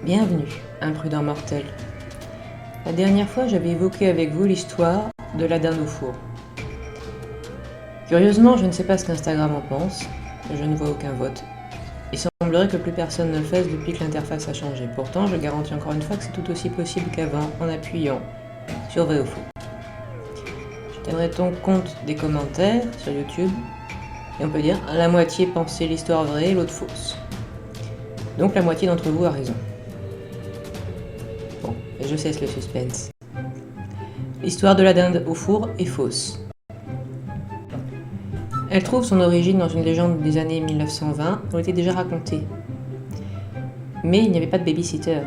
Bienvenue, imprudent mortel. La dernière fois, j'avais évoqué avec vous l'histoire de la dinde au four. Curieusement, je ne sais pas ce qu'Instagram en pense, je ne vois aucun vote. Il semblerait que plus personne ne le fasse depuis que l'interface a changé. Pourtant, je garantis encore une fois que c'est tout aussi possible qu'avant en appuyant sur vrai ou faux. Je tiendrai donc compte des commentaires sur YouTube, et on peut dire la moitié pensait l'histoire vraie et l'autre fausse. Donc la moitié d'entre vous a raison. Bon, je cesse le suspense. L'histoire de la dinde au four est fausse. Elle trouve son origine dans une légende des années 1920, où elle était déjà racontée. Mais il n'y avait pas de babysitter.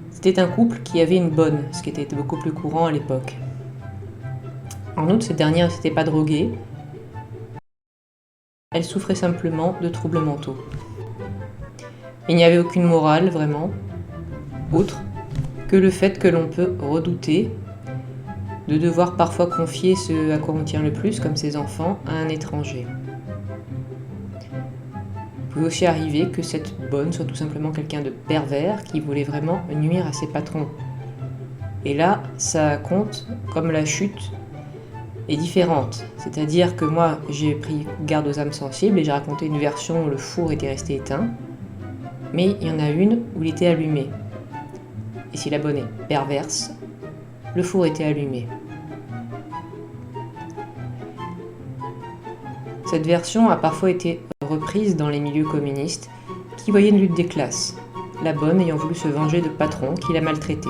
C'était un couple qui avait une bonne, ce qui était beaucoup plus courant à l'époque. En outre, cette dernière ne s'était pas droguée. Elle souffrait simplement de troubles mentaux. Il n'y avait aucune morale, vraiment, autre que le fait que l'on peut redouter de devoir parfois confier ce à quoi on tient le plus, comme ses enfants, à un étranger. Il pouvait aussi arriver que cette bonne soit tout simplement quelqu'un de pervers qui voulait vraiment nuire à ses patrons. Et là, ça compte comme la chute est différente. C'est-à-dire que moi, j'ai pris garde aux âmes sensibles et j'ai raconté une version où le four était resté éteint, mais il y en a une où il était allumé. Et si la bonne est perverse, le four était allumé. Cette version a parfois été reprise dans les milieux communistes qui voyaient une lutte des classes, la bonne ayant voulu se venger de patrons qui la maltraitaient.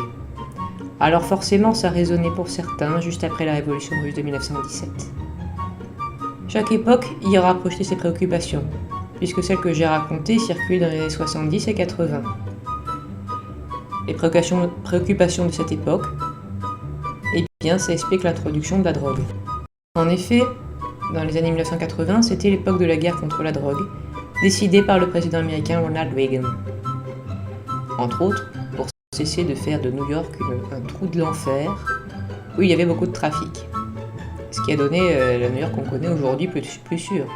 Alors forcément ça résonnait pour certains juste après la révolution russe de 1917. Chaque époque y aura projeté ses préoccupations, puisque celle que j'ai racontée circule dans les années 70 et 80. Les préoccupations de cette époque, eh bien ça explique l'introduction de la drogue. En effet, dans les années 1980, c'était l'époque de la guerre contre la drogue, décidée par le président américain Ronald Reagan. Entre autres, pour cesser de faire de New York un trou de l'enfer où il y avait beaucoup de trafic. Ce qui a donné la New York qu'on connaît aujourd'hui plus sûre.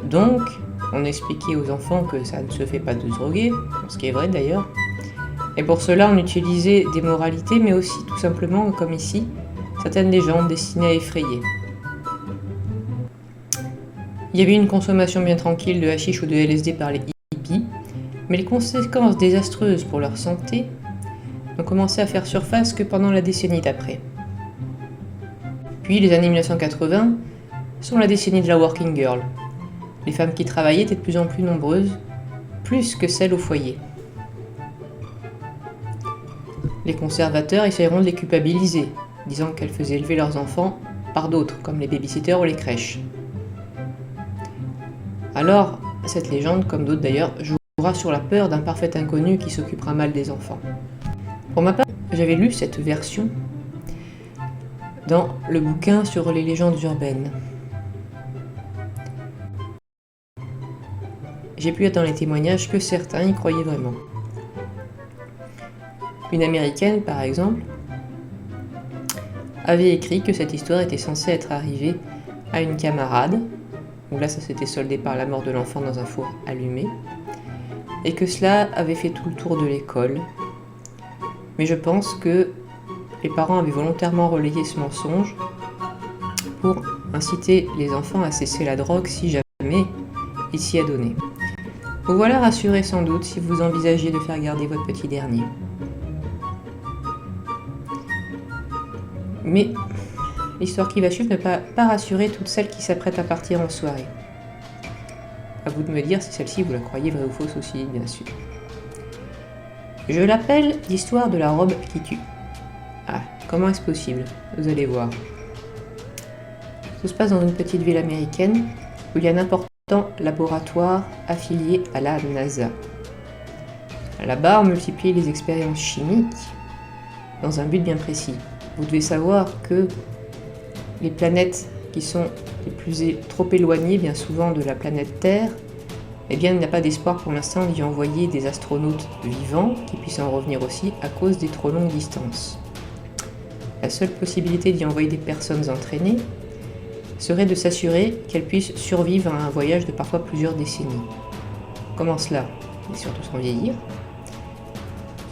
Donc, on expliquait aux enfants que ça ne se fait pas de se droguer, ce qui est vrai d'ailleurs. Et pour cela, on utilisait des moralités, mais aussi tout simplement, comme ici, certaines légendes destinées à effrayer. Il y avait une consommation bien tranquille de hashish ou de LSD par les hippies, mais les conséquences désastreuses pour leur santé n'ont commencé à faire surface que pendant la décennie d'après. Puis les années 1980 sont la décennie de la working girl. Les femmes qui travaillaient étaient de plus en plus nombreuses, plus que celles au foyer. Les conservateurs essayeront de les culpabiliser, disant qu'elles faisaient élever leurs enfants par d'autres, comme les babysitters ou les crèches. Alors, cette légende, comme d'autres d'ailleurs, jouera sur la peur d'un parfait inconnu qui s'occupera mal des enfants. Pour ma part, j'avais lu cette version dans le bouquin sur les légendes urbaines. J'ai pu attendre les témoignages que certains y croyaient vraiment. Une américaine, par exemple, avait écrit que cette histoire était censée être arrivée à une camarade, où là ça s'était soldé par la mort de l'enfant dans un four allumé, et que cela avait fait tout le tour de l'école. Mais je pense que les parents avaient volontairement relayé ce mensonge pour inciter les enfants à cesser la drogue si jamais il s'y adonnait. Vous voilà rassuré sans doute si vous envisagez de faire garder votre petit dernier. Mais l'histoire qui va suivre ne va pas rassurer toutes celles qui s'apprêtent à partir en soirée. À vous de me dire si celle-ci vous la croyez vraie ou fausse aussi, bien sûr. Je l'appelle l'histoire de la robe qui tue. Ah, comment est-ce possible? Vous allez voir. Tout se passe dans une petite ville américaine où il y a un important laboratoire affilié à la NASA. Là-bas, on multiplie les expériences chimiques dans un but bien précis. Vous devez savoir que les planètes qui sont trop éloignées, bien souvent, de la planète Terre, eh bien, il n'y a pas d'espoir pour l'instant d'y envoyer des astronautes vivants qui puissent en revenir aussi à cause des trop longues distances. La seule possibilité d'y envoyer des personnes entraînées serait de s'assurer qu'elles puissent survivre à un voyage de parfois plusieurs décennies. Comment cela? Et surtout sans vieillir.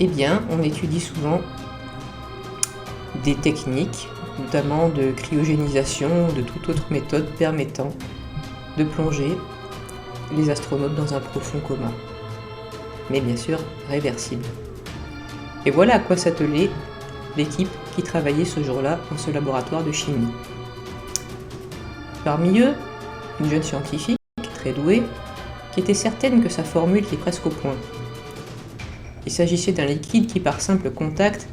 Eh bien, on étudie souvent des techniques, notamment de cryogénisation ou de toute autre méthode permettant de plonger les astronautes dans un profond coma. Mais bien sûr, réversible. Et voilà à quoi s'attelait l'équipe qui travaillait ce jour-là dans ce laboratoire de chimie. Parmi eux, une jeune scientifique, très douée, qui était certaine que sa formule était presque au point. Il s'agissait d'un liquide qui, par simple contact,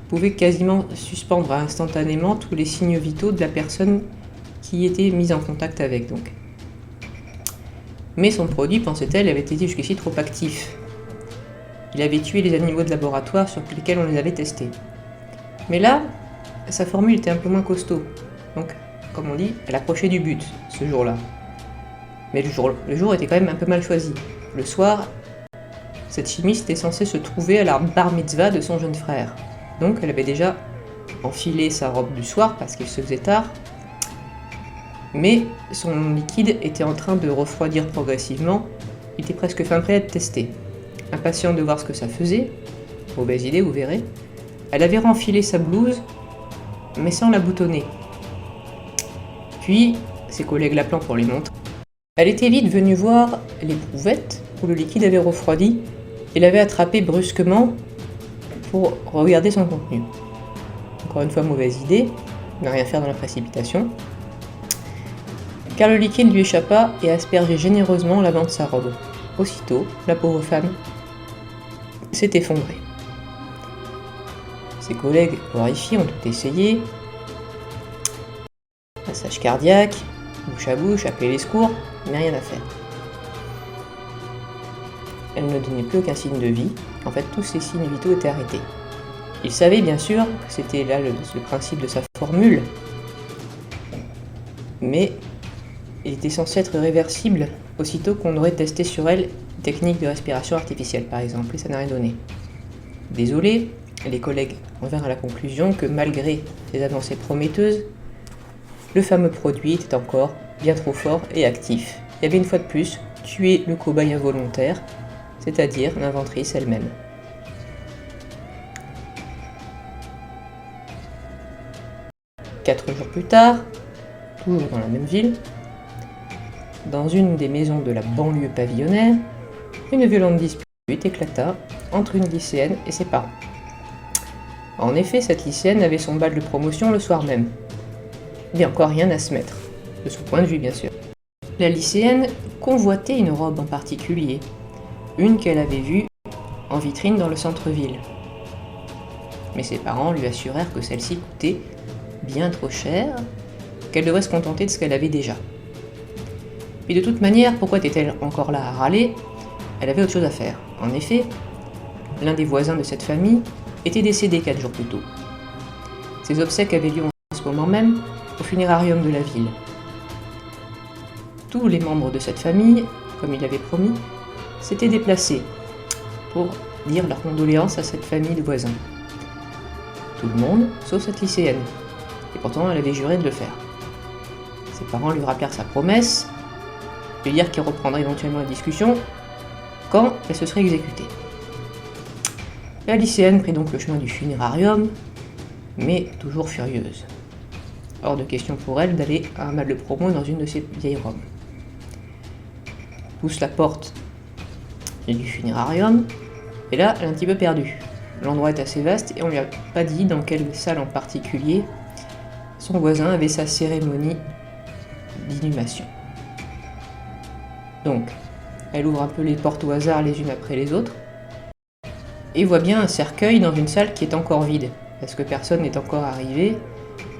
pouvait quasiment suspendre instantanément tous les signes vitaux de la personne qui était mise en contact avec. Donc. Mais son produit, pensait-elle, avait été jusqu'ici trop actif. Il avait tué les animaux de laboratoire sur lesquels on les avait testés. Mais là, sa formule était un peu moins costaud. Donc, comme on dit, elle approchait du but, ce jour-là. Mais le jour était quand même un peu mal choisi. Le soir, cette chimiste était censée se trouver à la bar mitzvah de son jeune frère. Donc, elle avait déjà enfilé sa robe du soir parce qu'il se faisait tard. Mais son liquide était en train de refroidir progressivement. Il était presque fin prêt à être testé. Impatiente de voir ce que ça faisait, mauvaise idée, vous verrez, elle avait renfilé sa blouse, mais sans la boutonner. Puis, ses collègues l'appelant pour lui montrer, elle était vite venue voir l'éprouvette où le liquide avait refroidi et l'avait attrapé brusquement pour regarder son contenu. Encore une fois, mauvaise idée, ne rien faire dans la précipitation, car le liquide lui échappa et aspergeait généreusement l'avant de sa robe. Aussitôt, la pauvre femme s'est effondrée. Ses collègues, horrifiés, ont tout essayé. Massage cardiaque, bouche à bouche, appeler les secours, mais rien à faire. Elle ne donnait plus aucun signe de vie. En fait, tous ses signes vitaux étaient arrêtés. Il savait bien sûr que c'était là le principe de sa formule, mais il était censé être réversible aussitôt qu'on aurait testé sur elle une technique de respiration artificielle, par exemple, et ça n'a rien donné. Désolé, les collègues en vinrent à la conclusion que malgré ces avancées prometteuses, le fameux produit était encore bien trop fort et actif. Il y avait une fois de plus tué le cobaye involontaire, c'est-à-dire l'inventrice elle-même. Quatre jours plus tard, toujours dans la même ville, dans une des maisons de la banlieue pavillonnaire, une violente dispute éclata entre une lycéenne et ses parents. En effet, cette lycéenne avait son bal de promotion le soir même. Il n'y a encore rien à se mettre, de son point de vue bien sûr. La lycéenne convoitait une robe en particulier, une qu'elle avait vue en vitrine dans le centre-ville. Mais ses parents lui assurèrent que celle-ci coûtait bien trop cher, qu'elle devrait se contenter de ce qu'elle avait déjà. Puis de toute manière, pourquoi était-elle encore là à râler? Elle avait autre chose à faire. En effet, l'un des voisins de cette famille était décédé 4 jours plus tôt. Ses obsèques avaient lieu en ce moment même au funérarium de la ville. Tous les membres de cette famille, comme il avait promis, s'étaient déplacés pour dire leurs condoléances à cette famille de voisins. Tout le monde, sauf cette lycéenne. Et pourtant, elle avait juré de le faire. Ses parents lui rappelèrent sa promesse, de dire qu'il reprendrait éventuellement la discussion quand elle se serait exécutée. La lycéenne prit donc le chemin du funérarium, mais toujours furieuse. Hors de question pour elle d'aller à un bal de promo dans une de ses vieilles robes. Pousse la porte du funérarium, et là, elle est un petit peu perdue. L'endroit est assez vaste et on lui a pas dit dans quelle salle en particulier son voisin avait sa cérémonie d'inhumation. Donc, elle ouvre un peu les portes au hasard les unes après les autres, et voit bien un cercueil dans une salle qui est encore vide, parce que personne n'est encore arrivé,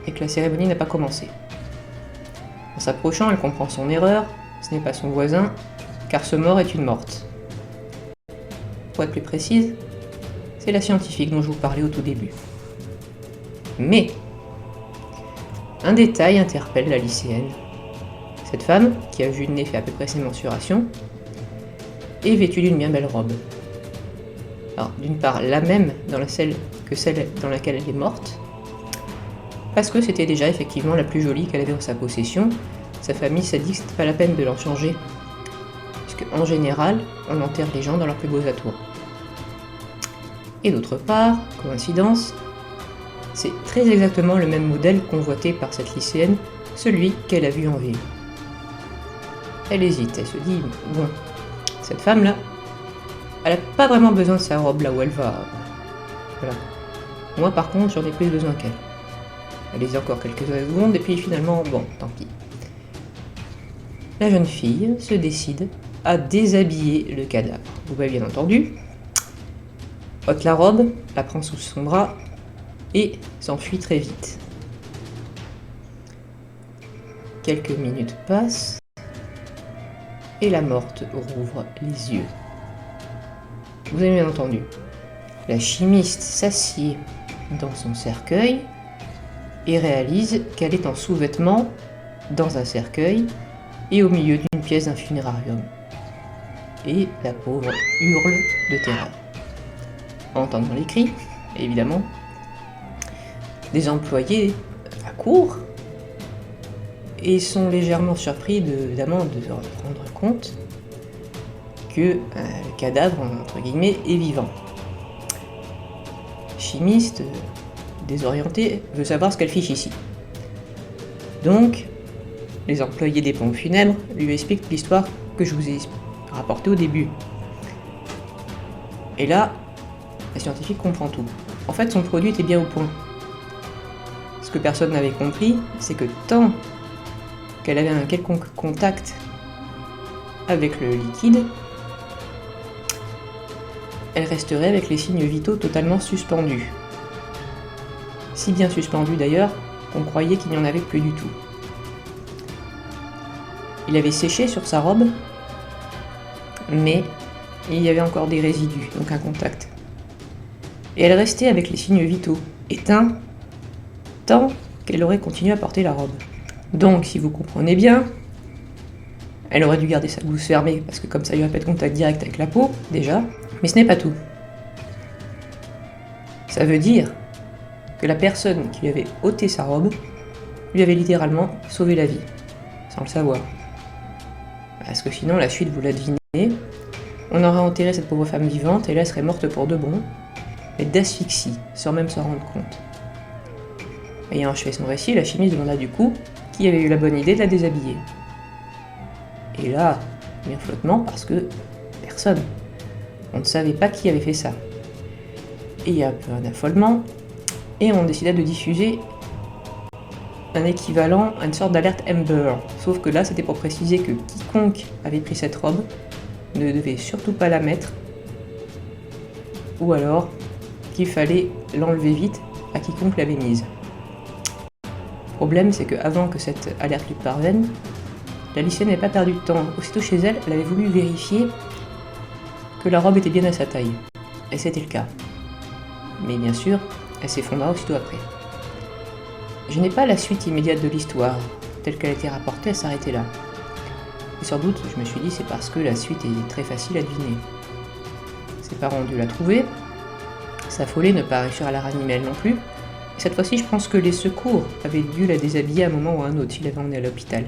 et que la cérémonie n'a pas commencé. En s'approchant, elle comprend son erreur, ce n'est pas son voisin, car ce mort est une morte. Pour être plus précise, c'est la scientifique dont je vous parlais au tout début. Mais, un détail interpelle la lycéenne. Cette femme, qui a vu le nez fait à peu près ses mensurations, est vêtue d'une bien belle robe. Alors, d'une part, la même que celle dans laquelle elle est morte, parce que c'était déjà effectivement la plus jolie qu'elle avait en sa possession. Sa famille s'est dit que c'était pas la peine de l'en changer, puisque qu'en général, on enterre les gens dans leurs plus beaux atours. Et d'autre part, coïncidence, c'est très exactement le même modèle convoité par cette lycéenne, celui qu'elle a vu en ville. Elle hésite, elle se dit, bon, cette femme-là, elle n'a pas vraiment besoin de sa robe là où elle va. Voilà. Moi par contre, j'en ai plus besoin qu'elle. Elle hésite encore quelques secondes et puis finalement, bon, tant pis. La jeune fille se décide à déshabiller le cadavre. Vous m'avez bien entendu. Ôte la robe, la prend sous son bras et s'enfuit très vite. Quelques minutes passent et la morte rouvre les yeux. Vous avez bien entendu. La chimiste s'assied dans son cercueil et réalise qu'elle est en sous-vêtements dans un cercueil et au milieu d'une pièce d'un funérarium. Et la pauvre hurle de terreur. En entendant les cris, évidemment, des employés accourent et sont légèrement surpris évidemment de se rendre compte que le cadavre, entre guillemets, est vivant. Chimiste, désorienté, veut savoir ce qu'elle fiche ici. Donc, les employés des pompes funèbres lui expliquent l'histoire que je vous ai rapportée au début. Et là, la scientifique comprend tout. En fait, son produit était bien au point. Ce que personne n'avait compris, c'est que tant qu'elle avait un quelconque contact avec le liquide, elle resterait avec les signes vitaux totalement suspendus. Si bien suspendus d'ailleurs qu'on croyait qu'il n'y en avait plus du tout. Il avait séché sur sa robe, mais il y avait encore des résidus, donc un contact. Et elle restait avec les signes vitaux, éteints, tant qu'elle aurait continué à porter la robe. Donc, si vous comprenez bien, elle aurait dû garder sa blouse fermée, parce que comme ça, il n'y aurait pas de contact direct avec la peau, déjà. Mais ce n'est pas tout. Ça veut dire que la personne qui lui avait ôté sa robe lui avait littéralement sauvé la vie, sans le savoir. Parce que sinon, la suite, vous la devinez, on aurait enterré cette pauvre femme vivante et là, elle serait morte pour de bon, mais d'asphyxie, sans même s'en rendre compte. Ayant achevé son récit, la chimiste demanda du coup qui avait eu la bonne idée de la déshabiller. Et là, bien flottement, parce que personne. On ne savait pas qui avait fait ça. Et il y a un peu un affolement, et on décida de diffuser un équivalent à une sorte d'alerte Amber. Sauf que là, c'était pour préciser que quiconque avait pris cette robe ne devait surtout pas la mettre, ou alors qu'il fallait l'enlever vite à quiconque l'avait mise. Le problème, c'est qu'avant que cette alerte lui parvienne, la lycéenne n'avait pas perdu de temps. Aussitôt chez elle, elle avait voulu vérifier que la robe était bien à sa taille. Et c'était le cas. Mais bien sûr, elle s'effondra aussitôt après. Je n'ai pas la suite immédiate de l'histoire, telle qu'elle a été rapportée, à s'arrêter là. Et sans doute, je me suis dit, c'est parce que la suite est très facile à deviner. Ses parents ont dû la trouver, s'affoler, ne pas réussir à la ranimer elle non plus. Et cette fois-ci, je pense que les secours avaient dû la déshabiller à un moment ou à un autre, s'ils l'avaient emmenée à l'hôpital.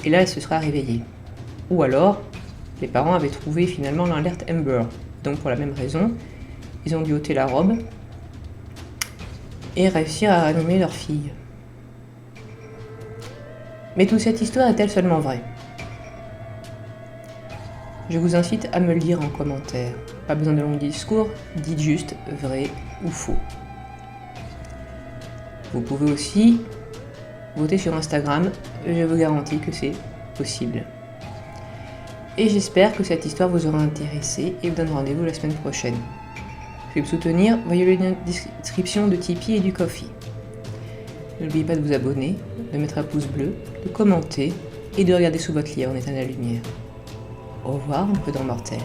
Et là, elle se sera réveillée. Ou alors, les parents avaient trouvé finalement l'alerte Amber. Donc pour la même raison, ils ont dû ôter la robe et réussir à ranimer leur fille. Mais toute cette histoire est-elle seulement vraie? Je vous incite à me le dire en commentaire. Pas besoin de longs discours, dites juste vrai ou faux. Vous pouvez aussi voter sur Instagram, je vous garantis que c'est possible. Et j'espère que cette histoire vous aura intéressé et vous donne rendez-vous la semaine prochaine. Si vous me soutenir, voyez le lien de description de Tipeee et du Ko-fi. N'oubliez pas de vous abonner, de mettre un pouce bleu, de commenter et de regarder sous votre lit en éteint la lumière. Au revoir, un peu dans Mortel.